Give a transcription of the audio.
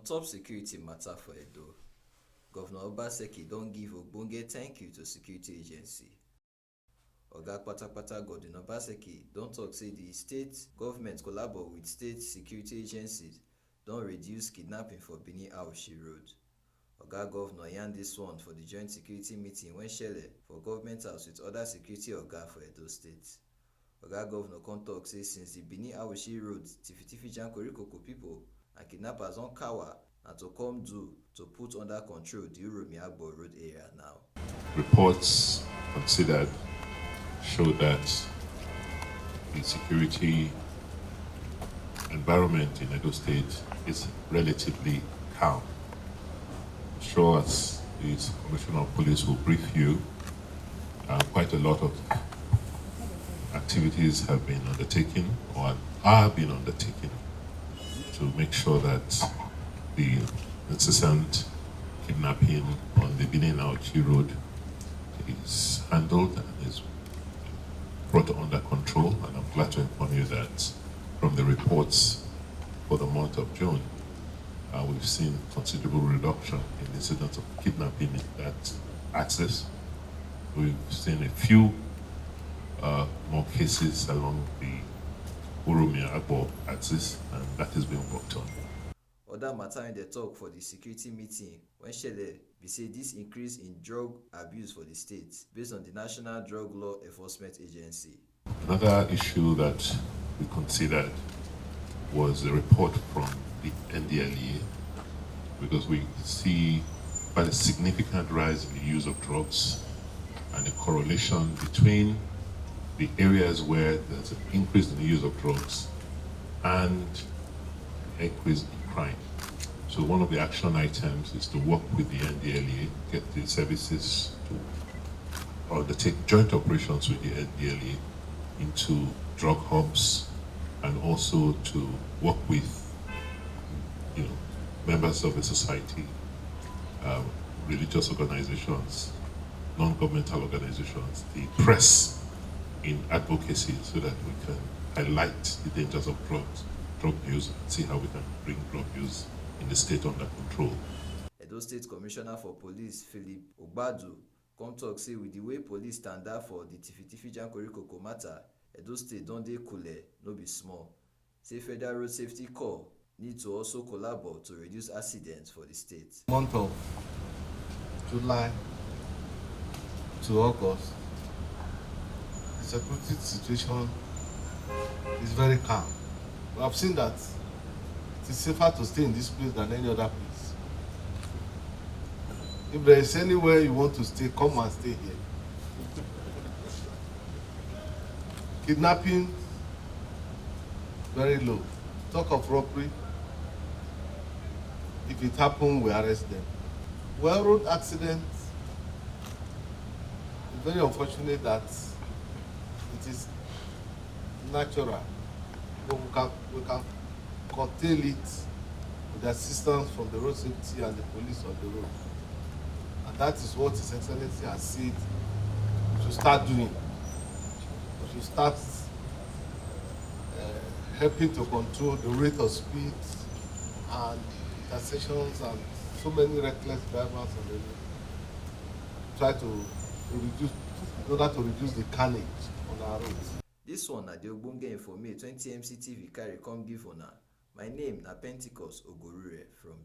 top security matter for Edo, Governor Obaseki don give Ogbonge Tankiu to security agency. Oga Patapata Governor Obaseki don tok say the state government collabo with state security agencies don reduce kidnapping for Benin Aushi Road. Oga Governor yarn dis one for the joint security meeting wey shele for government house with other security oga for Edo State. Oga Governor come tok say since the Benin Aushi Road tifi-tifi jam korikoko pipo and kidnappers don cower na to come do to put under control the Agbo Road area now. Reports considered show that the security environment in Edo State is relatively calm. I'm sure as the Commissioner of Police will brief you, quite a lot of activities have been undertaken or are being undertaken to make sure that the incessant kidnapping on the Benin Auchi Road is handled and is brought under control. And I'm glad to inform you that from the reports for the month of June, we've seen considerable reduction in incidents of kidnapping in that axis. We've seen a few more cases along the Agbo axis, and that is being worked on. Other matter in the talk for the security meeting when shele be say this increase in drug abuse for the state based on the National Drug Law Enforcement Agency. Another issue that we considered was a report from the NDLEA, because we see quite a significant rise in the use of drugs and a correlation between the areas where there's an increase in the use of drugs and increase in crime. So one of the action items is to work with the NDLEA, get the services to undertake joint operations with the NDLEA into drug hubs, and also to work with members of the society, religious organizations, non-governmental organizations, the press in advocacy, so that we can highlight the dangers of drug use and see how we can bring drug use in the state under control. Edo State Commissioner for Police Philip Ogbadu come talk say with the way police stand up for the tifi-tifi jam korikoko matter, Edo State don dey coole, no be small. Say Federal Road Safety Corps need to also collaborate to reduce accidents for the state. Month of July to August, the security situation is very calm. We have seen that it is safer to stay in this place than any other place. If there is anywhere you want to stay, come and stay here. Kidnapping, very low. Talk of robbery, if it happens, we arrest them. Well, road accidents, it's very unfortunate that it is natural, but we can curtail it with the assistance from the road safety and the police on the road. And that is what His Excellency has said we should start doing. We should start helping to control the rate of speed and intersections and so many reckless drivers on the road. Try to reduce, in order to reduce the carnage on our roads. This one na the Ogbonge Informe 20 MCTV carry come give una. My name na Pentecost Ogorure from